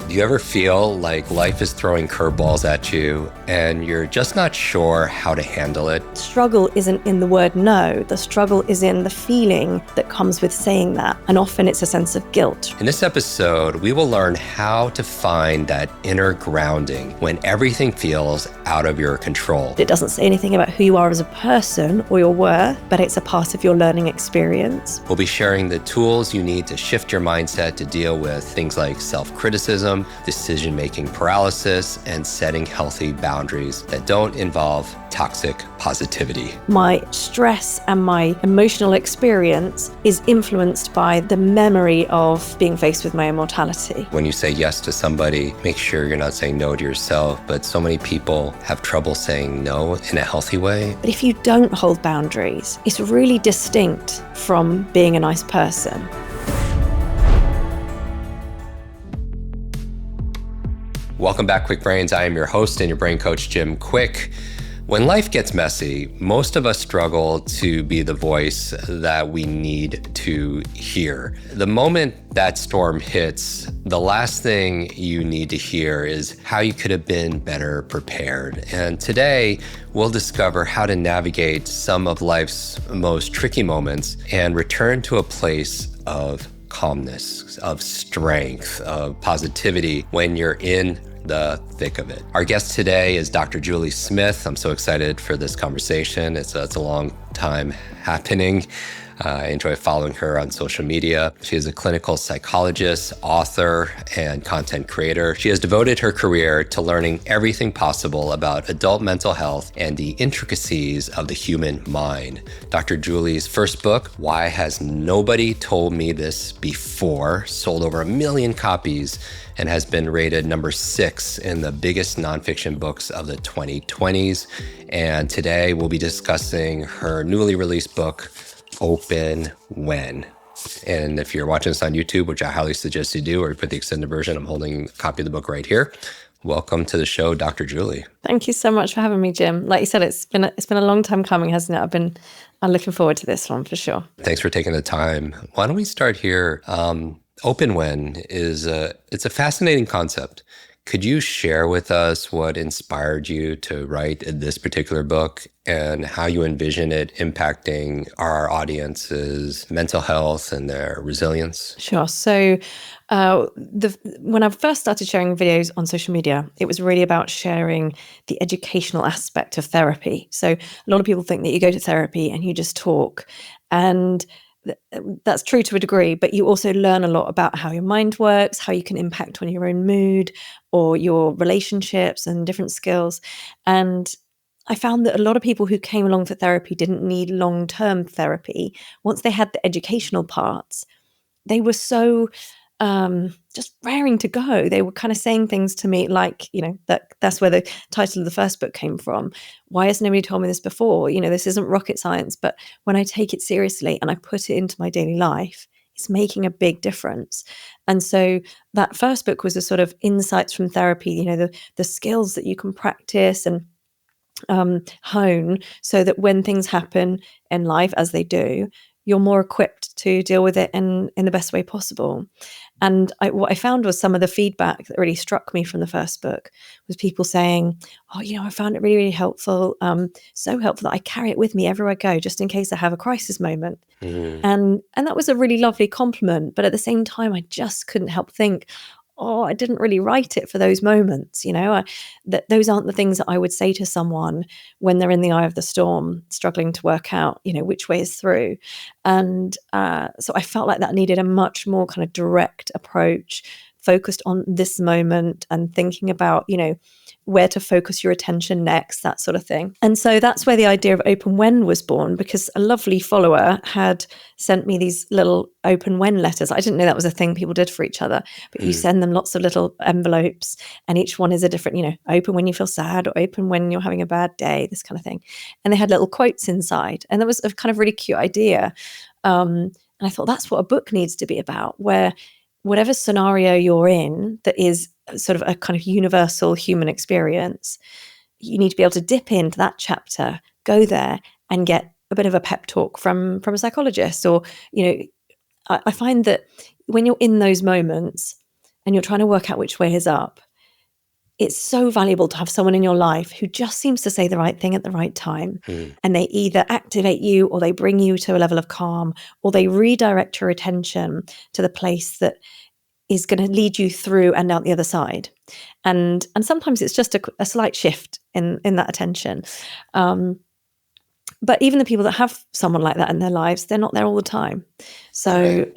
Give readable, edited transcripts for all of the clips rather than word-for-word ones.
Do you ever feel like life is throwing curveballs at you and you're just not sure how to handle it? Struggle isn't in the word no. The struggle is in the feeling that comes with saying that. And often it's a sense of guilt. In this episode, we will learn how to find that inner grounding when everything feels out of your control. It doesn't say anything about who you are as a person or your worth, but it's a part of your learning experience. We'll be sharing the tools you need to shift your mindset to deal with things like self-criticism, decision-making paralysis, and setting healthy boundaries that don't involve toxic positivity. My stress and my emotional experience is influenced by the memory of being faced with my immortality. When you say yes to somebody, make sure you're not saying no to yourself, but so many people have trouble saying no in a healthy way. But if you don't hold boundaries, it's really distinct from being a nice person. Welcome back, Kwik Brains. I am your host and your brain coach, Jim Kwik. When life gets messy, most of us struggle to be the voice that we need to hear. The moment that storm hits, the last thing you need to hear is how you could have been better prepared. And today, we'll discover how to navigate some of life's most tricky moments and return to a place of calmness, of strength, of positivity when you're in the thick of it. Our guest today is Dr. Julie Smith. I'm so excited for this conversation. It's a long time happening. I enjoy following her on social media. She is a clinical psychologist, author, and content creator. She has devoted her career to learning everything possible about adult mental health and the intricacies of the human mind. Dr. Julie's first book, Why Has Nobody Told Me This Before, sold over 1 million copies and has been rated number 6 in the biggest nonfiction books of the 2020s. And today we'll be discussing her newly released book, Open When. And if you're watching this on YouTube, which I highly suggest you do, or put the extended version, I'm holding a copy of the book right here. Welcome to the show, Dr. Julie. Thank you so much for having me, Jim. Like you said, it's been a long time coming, hasn't it? I'm looking forward to this one for sure. Thanks for taking the time. Why don't we start here? Open When it's a fascinating concept. Could you share with us what inspired you to write this particular book and how you envision it impacting our audience's mental health and their resilience? Sure. So when I first started sharing videos on social media, it was really about sharing the educational aspect of therapy. So a lot of people think that you go to therapy and you just talk, and that's true to a degree, but you also learn a lot about how your mind works, how you can impact on your own mood or your relationships and different skills. And I found that a lot of people who came along for therapy didn't need long-term therapy. Once they had the educational parts, they were so just raring to go. They were kind of saying things to me like, that's where the title of the first book came from. Why has nobody told me this before? This isn't rocket science, but when I take it seriously and I put it into my daily life, it's making a big difference. And so that first book was a sort of insights from therapy, the skills that you can practice and hone so that when things happen in life, as they do, you're more equipped to deal with it in the best way possible. And what I found was some of the feedback that really struck me from the first book was people saying, I found it really, really helpful. So helpful that I carry it with me everywhere I go, just in case I have a crisis moment. Mm. And that was a really lovely compliment. But at the same time, I just couldn't help think, I didn't really write it for those moments. Those aren't the things that I would say to someone when they're in the eye of the storm, struggling to work out, which way is through. And so I felt like that needed a much more kind of direct approach, focused on this moment and thinking about, where to focus your attention next, that sort of thing. And so that's where the idea of Open When was born, because a lovely follower had sent me these little Open When letters. I didn't know that was a thing people did for each other, but you send them lots of little envelopes and each one is a different, open when you feel sad or open when you're having a bad day, this kind of thing. And they had little quotes inside. And that was a kind of really cute idea. And I thought that's what a book needs to be about, where whatever scenario you're in that is sort of a kind of universal human experience, you need to be able to dip into that chapter, go there and get a bit of a pep talk from a psychologist. Or, I find that when you're in those moments and you're trying to work out which way is up, it's so valuable to have someone in your life who just seems to say the right thing at the right time. And they either activate you, or they bring you to a level of calm, or they redirect your attention to the place that is going to lead you through and out the other side. And sometimes it's just a slight shift in that attention. But even the people that have someone like that in their lives, they're not there all the time. So,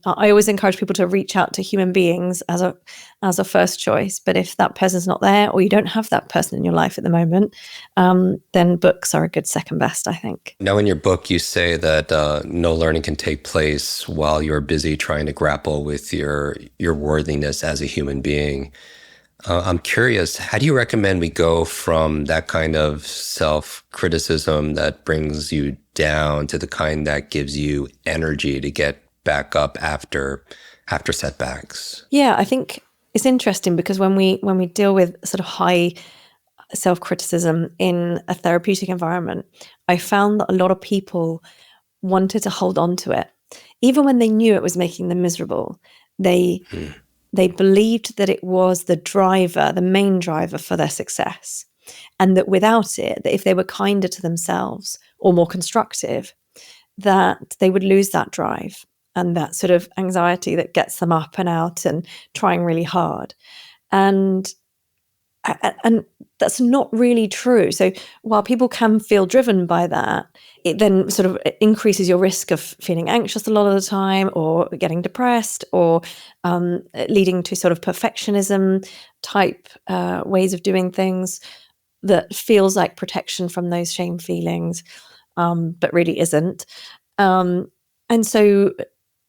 I always encourage people to reach out to human beings as a first choice. But if that person's not there, or you don't have that person in your life at the moment, then books are a good second best, I think. Now, in your book, you say that no learning can take place while you're busy trying to grapple with your worthiness as a human being. I'm curious, how do you recommend we go from that kind of self-criticism that brings you down to the kind that gives you energy to get back up after setbacks? Yeah, I think it's interesting because when we deal with sort of high self-criticism in a therapeutic environment, I found that a lot of people wanted to hold on to it. Even when they knew it was making them miserable, they believed that it was the main driver for their success. And that without it, that if they were kinder to themselves or more constructive, that they would lose that drive and that sort of anxiety that gets them up and out and trying really hard. And that's not really true. So while people can feel driven by that, it then sort of increases your risk of feeling anxious a lot of the time, or getting depressed, or leading to sort of perfectionism type ways of doing things that feels like protection from those shame feelings, but really isn't. And so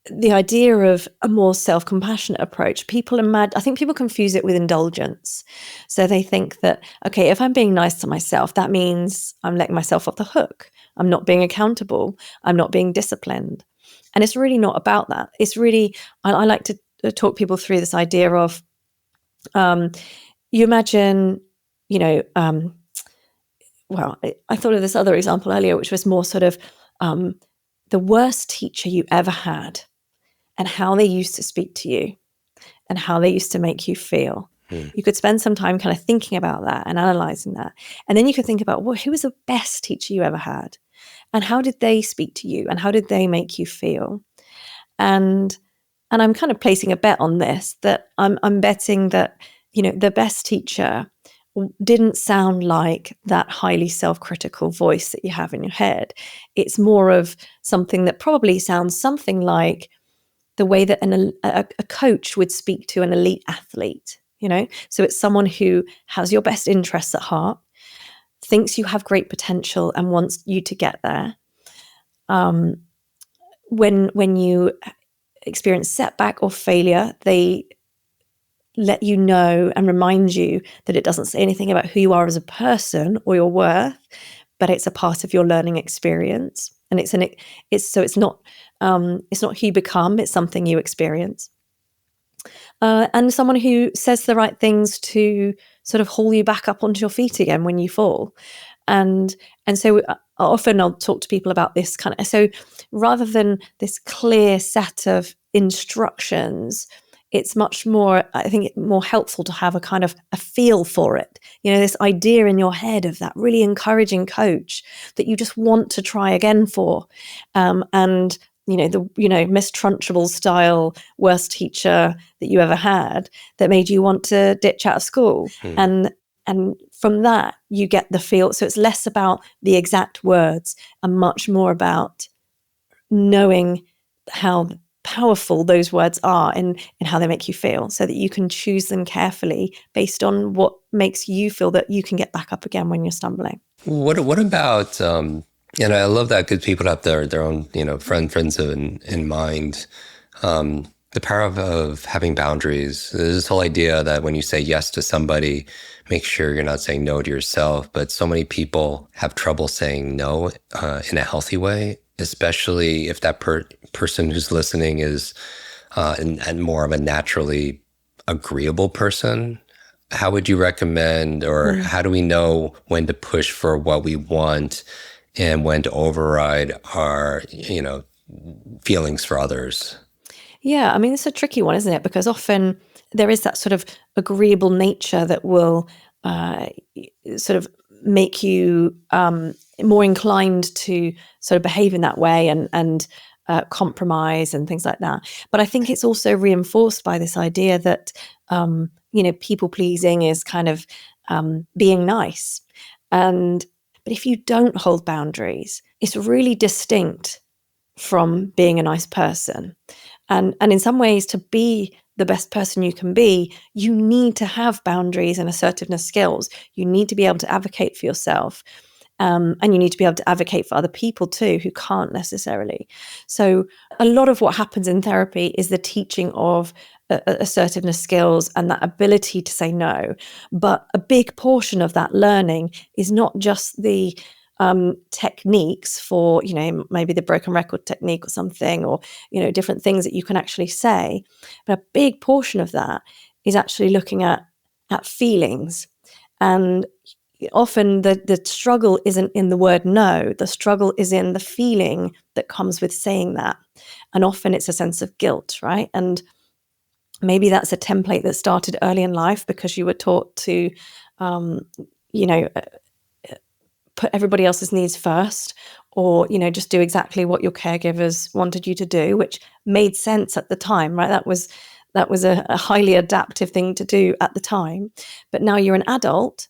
the idea of a more self-compassionate approach, I think people confuse it with indulgence. So they think that, okay, if I'm being nice to myself, that means I'm letting myself off the hook. I'm not being accountable. I'm not being disciplined. And it's really not about that. It's really, I like to talk people through this idea of, you imagine, well, I thought of this other example earlier, which was more sort of the worst teacher you ever had, and how they used to speak to you and how they used to make you feel. You could spend some time kind of thinking about that and analyzing that. And then you could think about, well, who was the best teacher you ever had? And how did they speak to you? And how did they make you feel? And I'm kind of placing a bet on this, that I'm betting that, the best teacher didn't sound like that highly self-critical voice that you have in your head. It's more of something that probably sounds something like the way that a coach would speak to an elite athlete, So it's someone who has your best interests at heart, thinks you have great potential and wants you to get there. When you experience setback or failure, they let you know and remind you that it doesn't say anything about who you are as a person or your worth, but it's a part of your learning experience. And it's not who you become, it's something you experience. And someone who says the right things to sort of haul you back up onto your feet again when you fall. And so often I'll talk to people about this so rather than this clear set of instructions, it's much more, I think, more helpful to have a kind of a feel for it. This idea in your head of that really encouraging coach that you just want to try again for. And Miss Trunchbull style worst teacher that you ever had that made you want to ditch out of school. And from that, you get the feel. So it's less about the exact words and much more about knowing how powerful those words are in how they make you feel, so that you can choose them carefully based on what makes you feel that you can get back up again when you're stumbling. What about, and I love that good people have their own, friends in mind. The power of having boundaries. There's this whole idea that when you say yes to somebody, make sure you're not saying no to yourself. But so many people have trouble saying no in a healthy way, especially if that person who's listening is and more of a naturally agreeable person. How would you recommend, or how do we know when to push for what we want and when to override our, feelings for others? Yeah, I mean, it's a tricky one, isn't it? Because often there is that sort of agreeable nature that will sort of make you more inclined to sort of behave in that way and compromise and things like that. But I think it's also reinforced by this idea that people pleasing is kind of being nice. But if you don't hold boundaries, it's really distinct from being a nice person. And in some ways, to be the best person you can be, you need to have boundaries and assertiveness skills. You need to be able to advocate for yourself. And you need to be able to advocate for other people too, who can't necessarily. So a lot of what happens in therapy is the teaching of assertiveness skills and that ability to say no. But a big portion of that learning is not just the techniques for, maybe the broken record technique or something, or, different things that you can actually say. But a big portion of that is actually looking at feelings. And often the struggle isn't in the word no, the struggle is in the feeling that comes with saying that. And often it's a sense of guilt, right? And maybe that's a template that started early in life because you were taught to, put everybody else's needs first, or, just do exactly what your caregivers wanted you to do, which made sense at the time, right? That was a highly adaptive thing to do at the time. But now you're an adult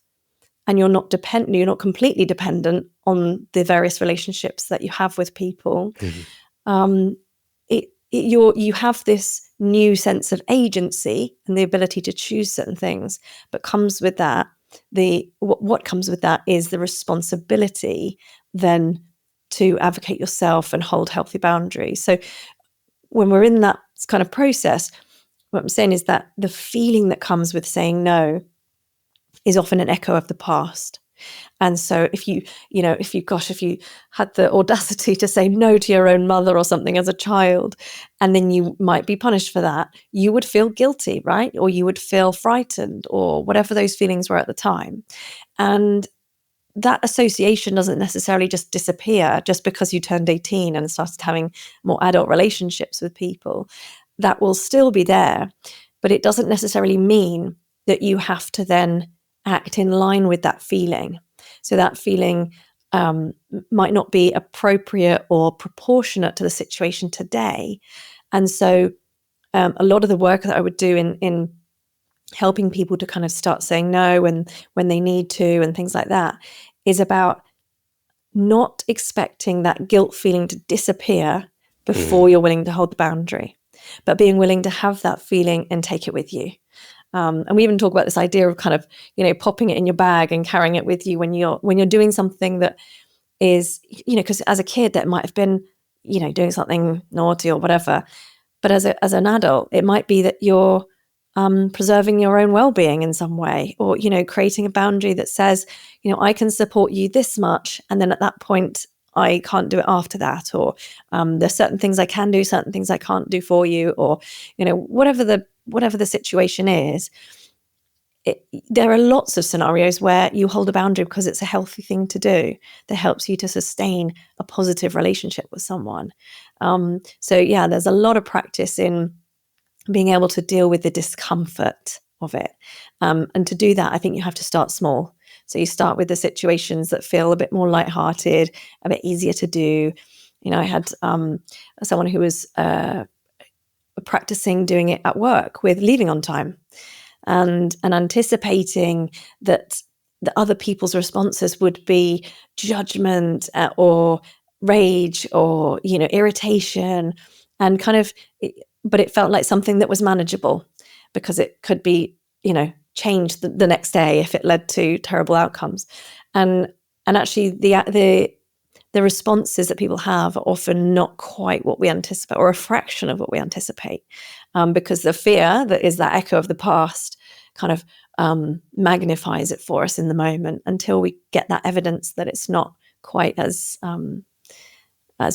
and you're not completely dependent on the various relationships that you have with people. Mm-hmm. You have this new sense of agency and the ability to choose certain things, but comes with that, what comes with that is the responsibility then to advocate yourself and hold healthy boundaries. So when we're in that kind of process, what I'm saying is that the feeling that comes with saying no is often an echo of the past. And so if you had the audacity to say no to your own mother or something as a child, and then you might be punished for that, you would feel guilty, right? Or you would feel frightened, or whatever those feelings were at the time. And that association doesn't necessarily just disappear just because you turned 18 and started having more adult relationships with people. That will still be there, but it doesn't necessarily mean that you have to then act in line with that feeling. So that feeling might not be appropriate or proportionate to the situation today. And so a lot of the work that I would do in helping people to kind of start saying no when they need to and things like that is about not expecting that guilt feeling to disappear before you're willing to hold the boundary, but being willing to have that feeling and take it with you. And we even talk about this idea of kind of, popping it in your bag and carrying it with you when you're doing something that is, because as a kid that might have been, doing something naughty or whatever. But as an adult, it might be that you're preserving your own well-being in some way, or, creating a boundary that says, I can support you this much. And then at that point, I can't do it after that, or there's certain things I can do, certain things I can't do for you, or, whatever the situation is. There are lots of scenarios where you hold a boundary because it's a healthy thing to do that helps you to sustain a positive relationship with someone. So yeah, there's a lot of practice in being able to deal with the discomfort of it. And to do that, I think you have to start small. So you start with the situations that feel a bit more lighthearted, a bit easier to do. I had someone who was practicing doing it at work with leaving on time and anticipating that the other people's responses would be judgment or rage or, irritation, and kind of, but it felt like something that was manageable because it could be, changed the next day if it led to terrible outcomes. And actually the responses that people have are often not quite what we anticipate, or a fraction of what we anticipate, because the fear that is that echo of the past kind of magnifies it for us in the moment until we get that evidence that it's not quite as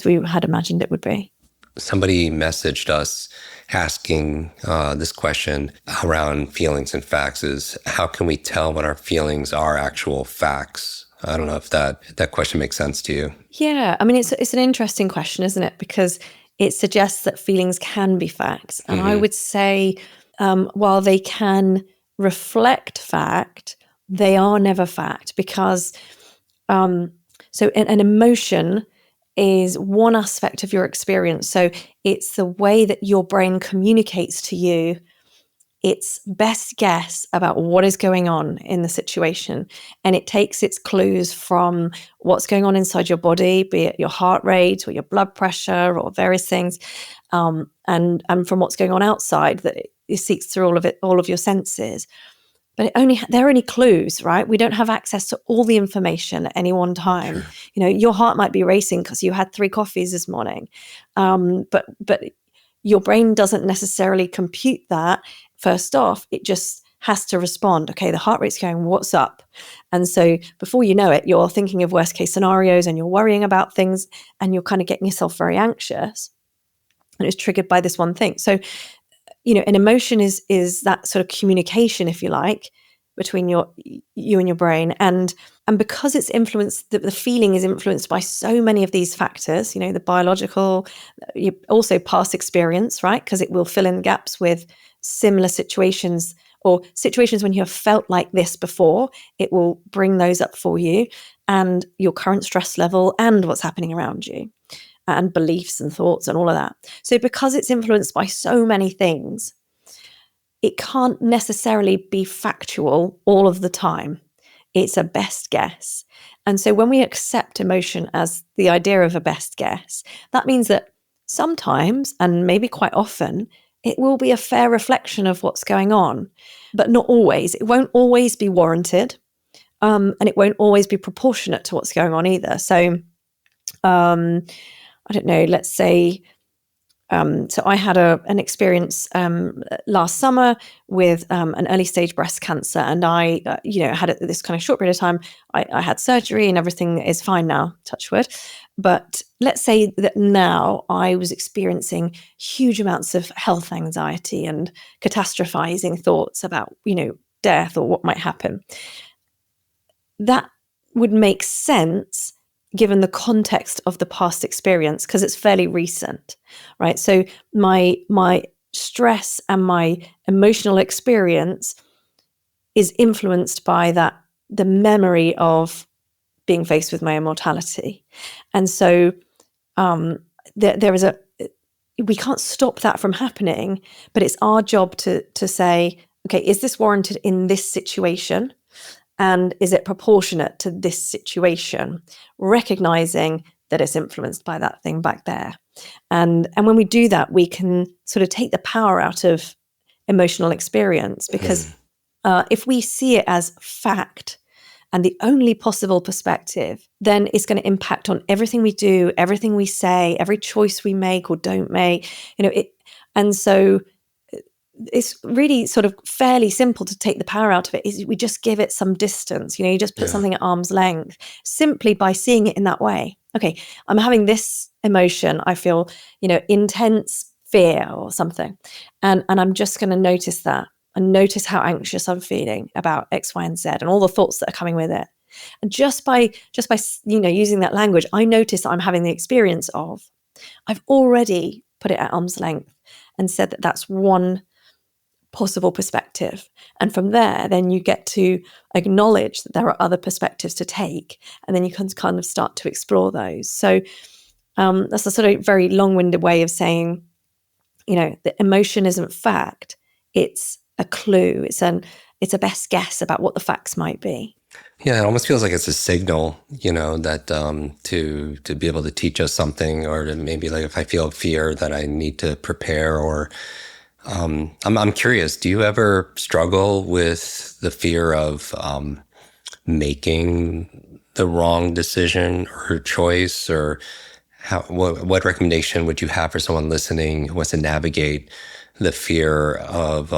we had imagined it would be. Somebody messaged us asking this question around feelings and facts is, how can we tell when our feelings are actual facts? I don't know if that question makes sense to you. Yeah, I mean, it's an interesting question, isn't it? Because it suggests that feelings can be facts. And I would say while they can reflect fact, they are never fact, because so an emotion is one aspect of your experience. So it's the way that your brain communicates to you its best guess about what is going on in the situation. And it takes its clues from what's going on inside your body, be it your heart rate or your blood pressure or various things, and from what's going on outside, that it seeks through all of your senses. But they're only clues, right? We don't have access to all the information at any one time. Sure. Your heart might be racing because you had 3 coffees this morning, but your brain doesn't necessarily compute that. First off, it just has to respond. Okay, the heart rate's going, what's up? And so before you know it, you're thinking of worst case scenarios and you're worrying about things and you're kind of getting yourself very anxious. And it's triggered by this one thing. So, an emotion is that sort of communication, if you like, between you and your brain. And because it's influenced, the feeling is influenced by so many of these factors, the biological, also past experience, right? Because it will fill in gaps with similar situations or situations when you have felt like this before. It will bring those up for you, and your current stress level and what's happening around you, and beliefs and thoughts and all of that. So because it's influenced by so many things, it can't necessarily be factual all of the time. It's a best guess. And so when we accept emotion as the idea of a best guess, that means that sometimes, and maybe quite often, it will be a fair reflection of what's going on, but not always. It won't always be warranted, and it won't always be proportionate to what's going on either. So, I don't know, let's say, so I had an experience last summer with an early stage breast cancer, and I, had this kind of short period of time. I had surgery and everything is fine now, touch wood. But let's say that now I was experiencing huge amounts of health anxiety and catastrophizing thoughts about, death or what might happen. That would make sense given the context of the past experience, because it's fairly recent, right? So my stress and my emotional experience is influenced by the memory of being faced with my immortality. And so there is we can't stop that from happening, but it's our job to say, okay, is this warranted in this situation? And is it proportionate to this situation? Recognizing that it's influenced by that thing back there. And when we do that, we can sort of take the power out of emotional experience, because if we see it as fact and the only possible perspective, then it's going to impact on everything we do, everything we say, every choice we make or don't make. And so it's really sort of fairly simple to take the power out of it. Is we just give it some distance. You just put something at arm's length simply by seeing it in that way. Okay, I'm having this emotion. I feel, intense fear or something, and I'm just going to notice that and notice how anxious I'm feeling about X, Y, and Z, and all the thoughts that are coming with it. And just by using that language, I notice I'm having the experience of. I've already put it at arm's length and said that that's one possible perspective. And from there, then you get to acknowledge that there are other perspectives to take, and then you can kind of start to explore those. So that's a sort of very long-winded way of saying, that emotion isn't fact. It's a clue. It's a best guess about what the facts might be. Yeah, it almost feels like it's a signal, that to be able to teach us something, or to maybe, like, if I feel fear, that I need to prepare. Or I'm curious, do you ever struggle with the fear of making the wrong decision or choice? Or what recommendation would you have for someone listening who wants to navigate the fear of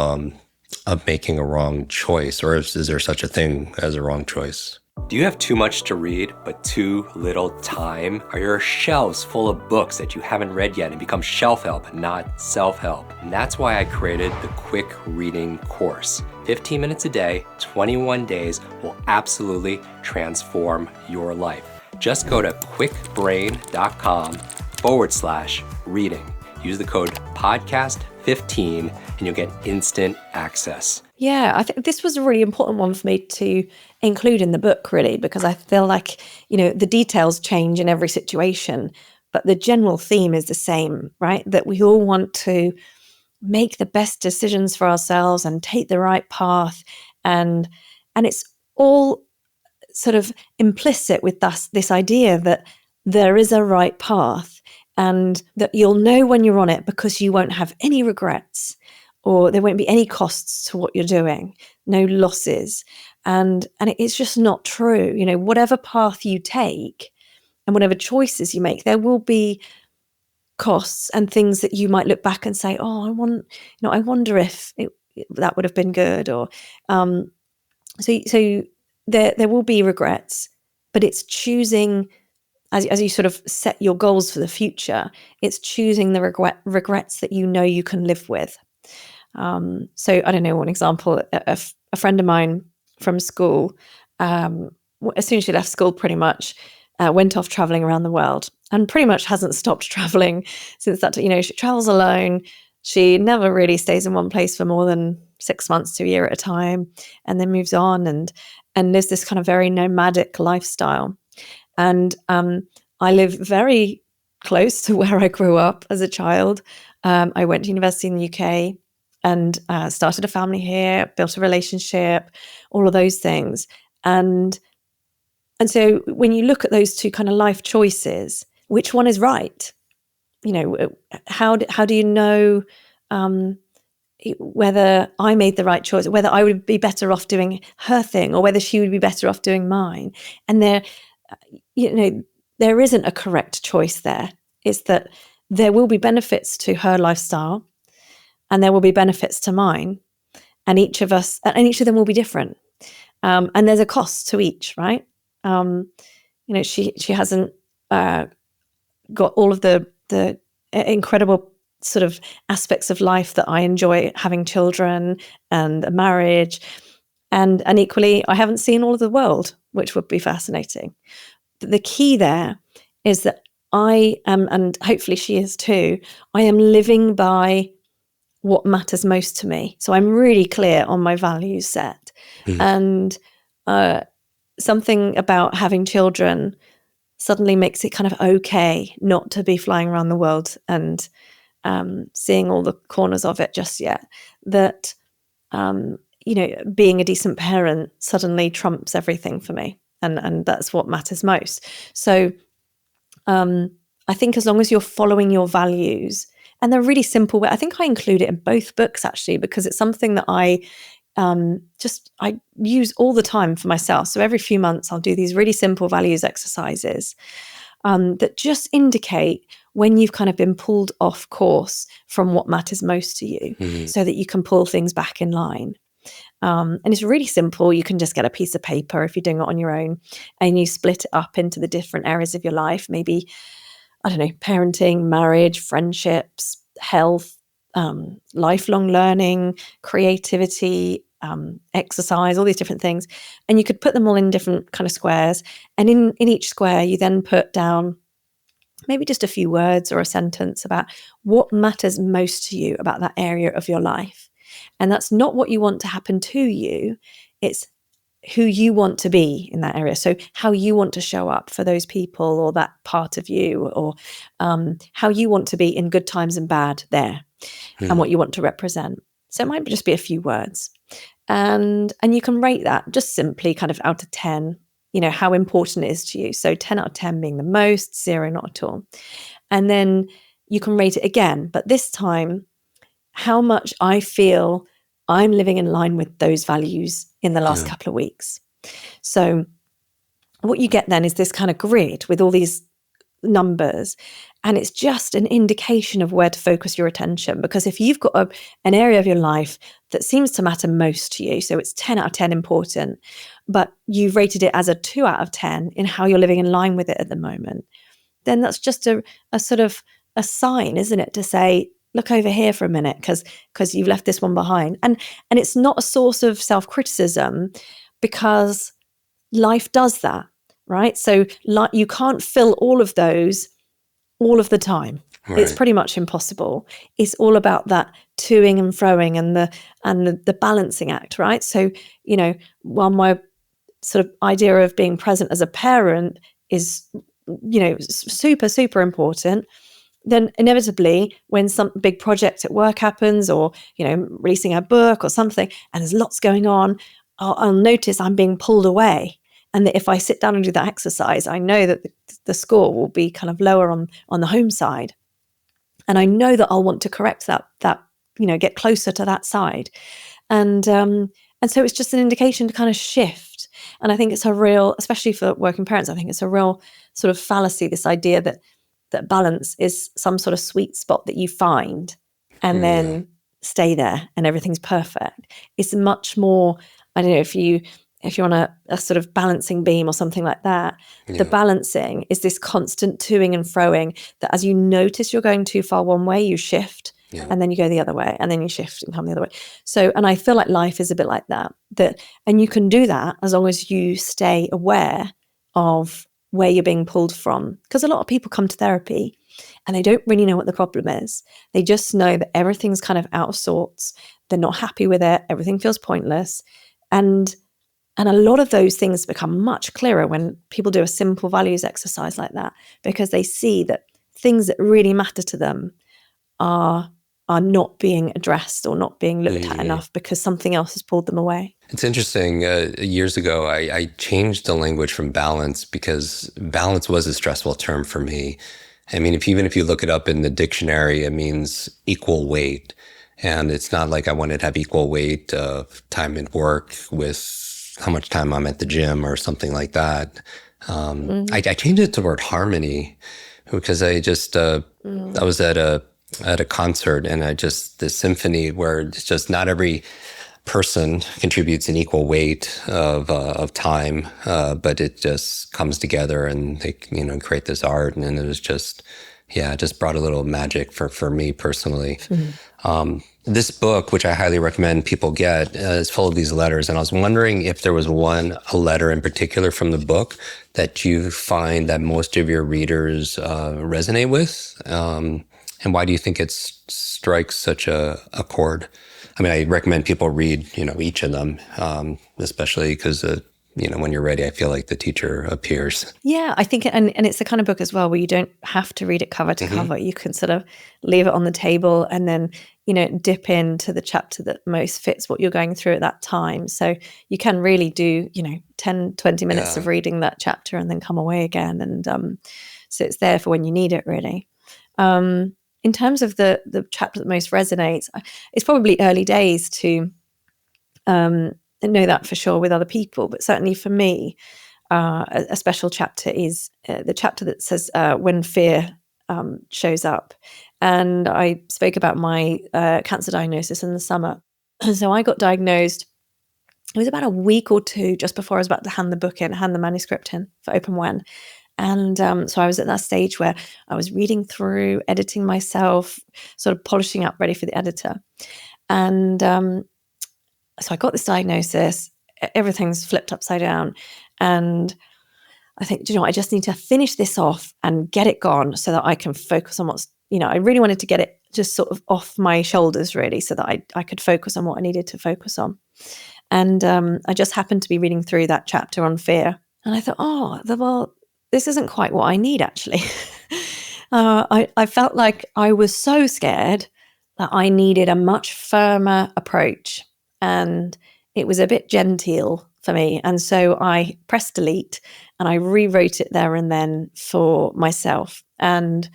making a wrong choice? Or is there such a thing as a wrong choice? Do you have too much to read, but too little time? Are your shelves full of books that you haven't read yet and become shelf help, not self-help? And that's why I created the Kwik reading course. 15 minutes a day, 21 days will absolutely transform your life. Just go to kwikbrain.com/reading. Use the code podcast15 and you'll get instant access. Yeah, I think this was a really important one for me to include in the book, really, because I feel like, the details change in every situation, but the general theme is the same, right? That we all want to make the best decisions for ourselves and take the right path. And it's all sort of implicit with this idea that there is a right path and that you'll know when you're on it because you won't have any regrets or there won't be any costs to what you're doing, no losses. And it's just not true. Whatever path you take and whatever choices you make, there will be costs and things that you might look back and say, oh, I wonder if that would have been good. Or so there will be regrets, but it's choosing as you sort of set your goals for the future, it's choosing the regrets that you can live with. So I don't know, one example, a friend of mine from school, as soon as she left school, pretty much went off traveling around the world and pretty much hasn't stopped traveling since that. She travels alone. She never really stays in one place for more than 6 months to a year at a time, and then moves on and lives this kind of very nomadic lifestyle. And I live very close to where I grew up as a child. I went to university in the UK and started a family here, built a relationship, all of those things. And so when you look at those two kind of life choices, which one is right? How do you know whether I made the right choice, whether I would be better off doing her thing or whether she would be better off doing mine? And there isn't a correct choice there. It's that there will be benefits to her lifestyle and there will be benefits to mine, and each of them will be different. And there's a cost to each, right? She hasn't got all of the incredible sort of aspects of life that I enjoy, having children and a marriage, and equally I haven't seen all of the world, which would be fascinating. But the key there is that I am, and hopefully she is too, I am living by what matters most to me. So I'm really clear on my values set. And something about having children suddenly makes it kind of okay not to be flying around the world and seeing all the corners of it just yet. That, being a decent parent suddenly trumps everything for me. And that's what matters most. So I think as long as you're following your values, and they're really simple, I think I include it in both books actually, because it's something that I use all the time for myself. So every few months I'll do these really simple values exercises that just indicate when you've kind of been pulled off course from what matters most to you, so that you can pull things back in line. And it's really simple. You can just get a piece of paper if you're doing it on your own, and you split it up into the different areas of your life. Maybe, I don't know, parenting, marriage, friendships, health, lifelong learning, creativity, exercise, all these different things. And you could put them all in different kind of squares. And in each square, you then put down maybe just a few words or a sentence about what matters most to you about that area of your life. And that's not what you want to happen to you. It's who you want to be in that area. So how you want to show up for those people or that part of you, or how you want to be in good times and bad there, and what you want to represent. So it might just be a few words. And you can rate that just simply kind of out of 10, how important it is to you. So 10 out of 10 being the most, 0 not at all. And then you can rate it again, but this time, how much I feel I'm living in line with those values in the last couple of weeks. So what you get then is this kind of grid with all these numbers, and it's just an indication of where to focus your attention. Because if you've got an area of your life that seems to matter most to you, so it's 10 out of 10 important, but you've rated it as a 2 out of 10 in how you're living in line with it at the moment, then that's just a sort of a sign, isn't it, to say, look over here for a minute, because you've left this one behind. And it's not a source of self-criticism, because life does that, right? So you can't fill all of those all of the time. It's Right. pretty much impossible. It's all about that toing and froing and the balancing act, right? So, while my sort of idea of being present as a parent is, super, super important, then inevitably when some big project at work happens, or, releasing a book or something, and there's lots going on, I'll notice I'm being pulled away. And that if I sit down and do that exercise, I know that the score will be kind of lower on the home side. And I know that I'll want to correct that, get closer to that side. And so it's just an indication to kind of shift. And I think it's a real, especially for working parents, I think it's a real sort of fallacy, this idea that balance is some sort of sweet spot that you find and then stay there and everything's perfect. It's much more, I don't know, if you're on a sort of balancing beam or something like that, the balancing is this constant toing and froing that as you notice you're going too far one way, you shift. And then you go the other way, and then you shift and come the other way. So, and I feel like life is a bit like that, and you can do that as long as you stay aware of where you're being pulled from. Because a lot of people come to therapy and they don't really know what the problem is. They just know that everything's kind of out of sorts. They're not happy with it. Everything feels pointless. And a lot of those things become much clearer when people do a simple values exercise like that, because they see that things that really matter to them are not being addressed or not being looked at enough because something else has pulled them away. It's interesting. Years ago, I changed the language from balance because balance was a stressful term for me. I mean, even if you look it up in the dictionary, it means equal weight. And it's not like I wanted to have equal weight of time at work with how much time I'm at the gym or something like that. I changed it to word harmony because I was at a concert, and this symphony where it's just not every person contributes an equal weight of time, but it just comes together and they create this art, and it was just it just brought a little magic for me personally. This book, which I highly recommend people get, is full of these letters, and I was wondering if there was a letter in particular from the book that you find that most of your readers resonate with. And why do you think it strikes such a chord? I mean, I recommend people read, each of them, especially because, when you're ready, I feel like the teacher appears. Yeah, I think, and it's the kind of book as well where you don't have to read it cover to cover. You can sort of leave it on the table and then, dip into the chapter that most fits what you're going through at that time. So you can really do, 10, 20 minutes of reading that chapter and then come away again. And so it's there for when you need it, really. In terms of the chapter that most resonates, it's probably early days to know that for sure with other people, but certainly for me, a special chapter is the chapter that says when fear shows up. And I spoke about my cancer diagnosis in the summer. So I got diagnosed, it was about a week or two just before I was about to hand the manuscript in for Open When. And so I was at that stage where I was reading through, editing myself, sort of polishing up, ready for the editor. And so I got this diagnosis, everything's flipped upside down. And I think, I just need to finish this off and get it gone so that I can focus on what's, I really wanted to get it just sort of off my shoulders, really, so that I could focus on what I needed to focus on. And I just happened to be reading through that chapter on fear. And I thought, well, this isn't quite what I need, actually. I felt like I was so scared that I needed a much firmer approach. And it was a bit genteel for me. And so I pressed delete and I rewrote it there and then for myself. And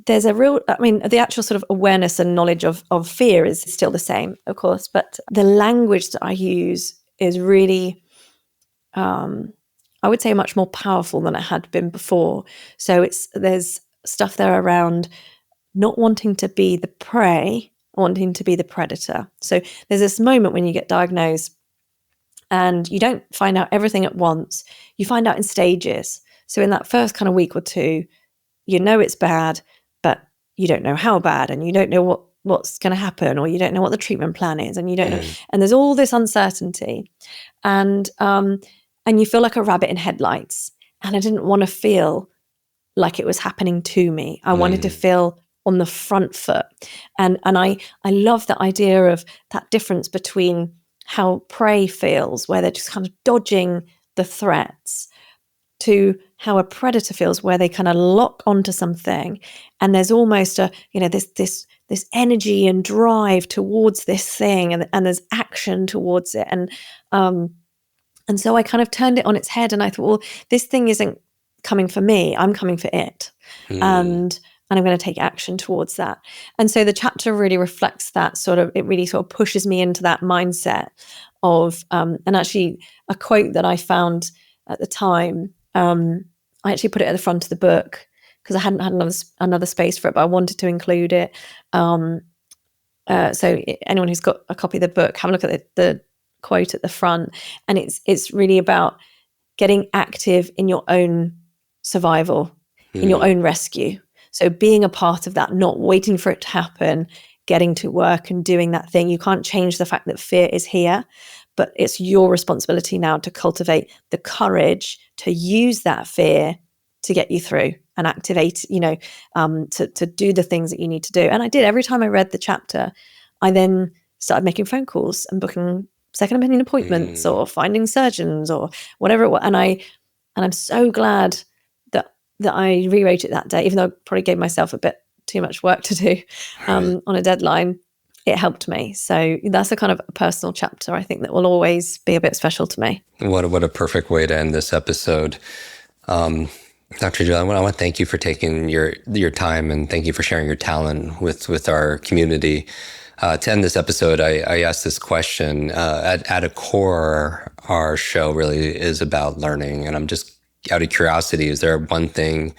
there's a real, the actual sort of awareness and knowledge of fear is still the same, of course, but the language that I use is really, I would say, much more powerful than it had been before. So there's stuff there around not wanting to be the prey, wanting to be the predator. So there's this moment when you get diagnosed and you don't find out everything at once. You find out in stages. So in that first kind of week or two, it's bad, but you don't know how bad, and you don't know what's going to happen, or you don't know what the treatment plan is, and you don't know. And there's all this uncertainty. And you feel like a rabbit in headlights. And I didn't want to feel like it was happening to me. I wanted to feel on the front foot. And I love that idea of that difference between how prey feels, where they're just kind of dodging the threats, to how a predator feels, where they kind of lock onto something, and there's almost a, this energy and drive towards this thing, and there's action towards it. And so I kind of turned it on its head, and I thought, well, this thing isn't coming for me, I'm coming for it. And I'm going to take action towards that. And so the chapter really reflects that it really sort of pushes me into that mindset of, and actually a quote that I found at the time, I actually put it at the front of the book because I hadn't had another space for it, but I wanted to include it. So anyone who's got a copy of the book, have a look at the quote at the front. And it's really about getting active in your own survival, in your own rescue. So being a part of that, not waiting for it to happen, getting to work and doing that thing. You can't change the fact that fear is here, but it's your responsibility now to cultivate the courage to use that fear to get you through and activate, to do the things that you need to do. And I did. Every time I read the chapter, I then started making phone calls and booking second opinion appointments or finding surgeons or whatever it was. And I'm so glad that I rewrote it that day, even though I probably gave myself a bit too much work to do on a deadline. It helped me. So that's a kind of a personal chapter, I think, that will always be a bit special to me. What a perfect way to end this episode. Dr. Jill, I want to thank you for taking your time, and thank you for sharing your talent with our community. To end this episode, I asked this question. At a core, our show really is about learning. And I'm just out of curiosity, is there one thing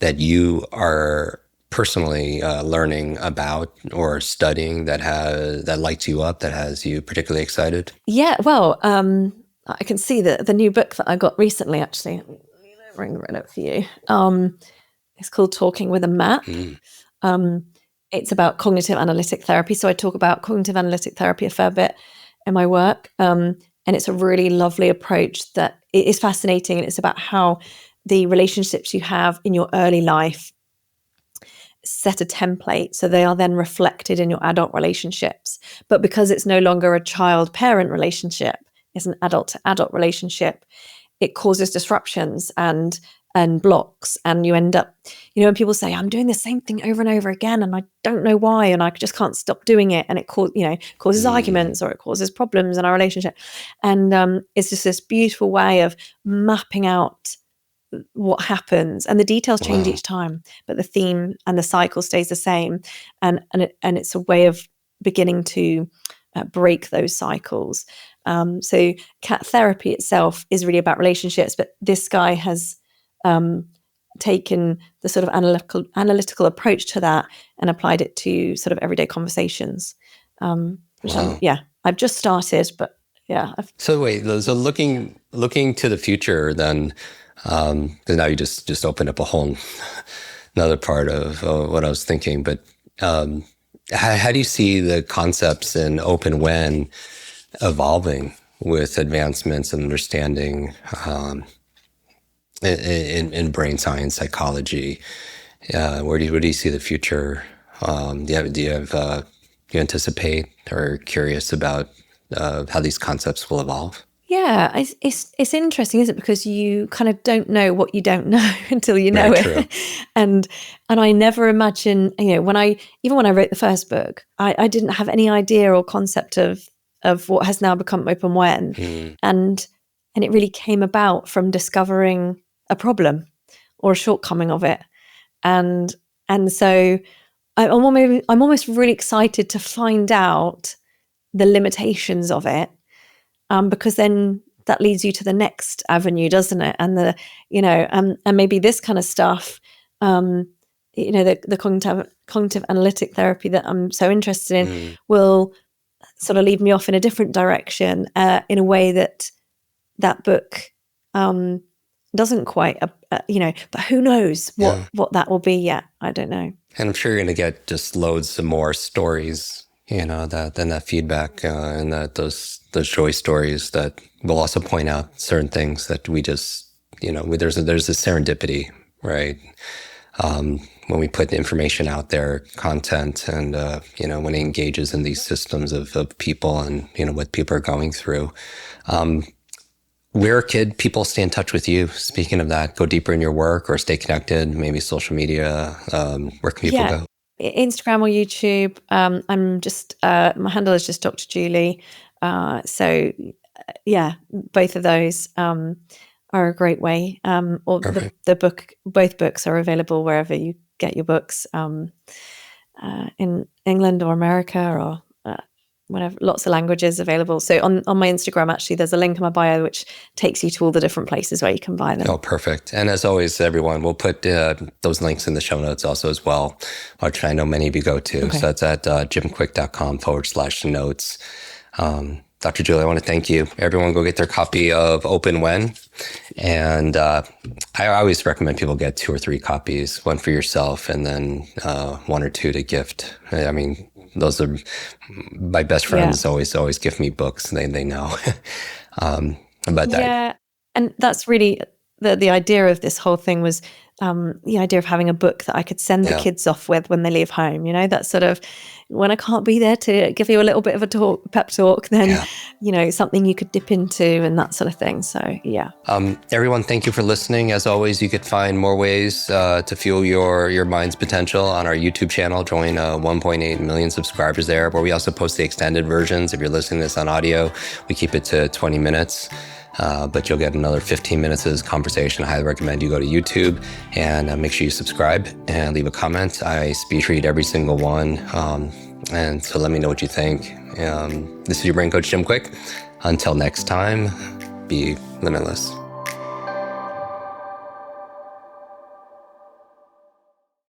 that you are personally learning about or studying that lights you up, that has you particularly excited? Yeah, well, I can see the new book that I got recently, actually. Let me bring it up for you. It's called Talking with a Map. It's about cognitive analytic therapy. So I talk about cognitive analytic therapy a fair bit in my work. And it's a really lovely approach that is fascinating. And it's about how the relationships you have in your early life set a template. So they are then reflected in your adult relationships. But because it's no longer a child-parent relationship, it's an adult-to-adult relationship, it causes disruptions and blocks. And you end up, when people say, I'm doing the same thing over and over again, and I don't know why, and I just can't stop doing it. And it causes arguments, or it causes problems in our relationship. And it's just this beautiful way of mapping out what happens, and the details change each time, but the theme and the cycle stays the same. And it's a way of beginning to break those cycles. So cat therapy itself is really about relationships, but this guy has taken the sort of analytical approach to that and applied it to sort of everyday conversations. I've just started, but yeah. So looking to the future, then, because now you just opened up a whole another part of what I was thinking. But how do you see the concepts in open when evolving with advancements and understanding in brain science, psychology? Where do you see the future? Do you anticipate or curious about how these concepts will evolve? Yeah, it's interesting, isn't it? Because you kind of don't know what you don't know until you know it. And I never imagined, when I wrote the first book, I didn't have any idea or concept of what has now become open when. And it really came about from discovering a problem or a shortcoming of it. And so I'm almost really excited to find out the limitations of it. Because then that leads you to the next avenue, doesn't it? And and maybe this kind of stuff, the cognitive analytic therapy that I'm so interested in will sort of lead me off in a different direction, in a way that book doesn't quite, but who knows what that will be yet? I don't know. And I'm sure you're going to get just loads of more stories, that feedback, and those joy stories that will also point out certain things that we just, there's a serendipity right? When we put information out there, content, and when it engages in these systems of people and what people are going through. Where could people stay in touch with you? Speaking of that, go deeper in your work or stay connected, maybe social media. Where can people go? Instagram or YouTube. I'm just, my handle is just Dr. Julie. So yeah, both of those are a great way. Or the book, both books are available wherever you get your books, in England or America or whatever, lots of languages available. So on my Instagram, actually, there's a link in my bio which takes you to all the different places where you can buy them. Oh, perfect. And as always, everyone, we'll put those links in the show notes also as well, which I know many of you go to. Okay. So that's at jimkwik.com/notes. Dr. Julie, I want to thank you. Everyone go get their copy of Open When. And I always recommend people get 2 or 3 copies, one for yourself and then 1 or 2 to gift. I mean, those are my best friends. Always give me books. They know. And that's really the idea of this whole thing was the idea of having a book that I could send the kids off with when they leave home. That sort of, when I can't be there to give you a little bit of a pep talk, then something you could dip into and that sort of thing. So everyone, thank you for listening. As always, you could find more ways to fuel your mind's potential on our YouTube channel. Join 1.8 million subscribers there, where we also post the extended versions. If you're listening to this on audio, we keep it to 20 minutes. But you'll get another 15 minutes of this conversation. I highly recommend you go to YouTube and make sure you subscribe and leave a comment. I speed read every single one. And so let me know what you think. This is your brain coach, Jim Kwik. Until next time, be limitless.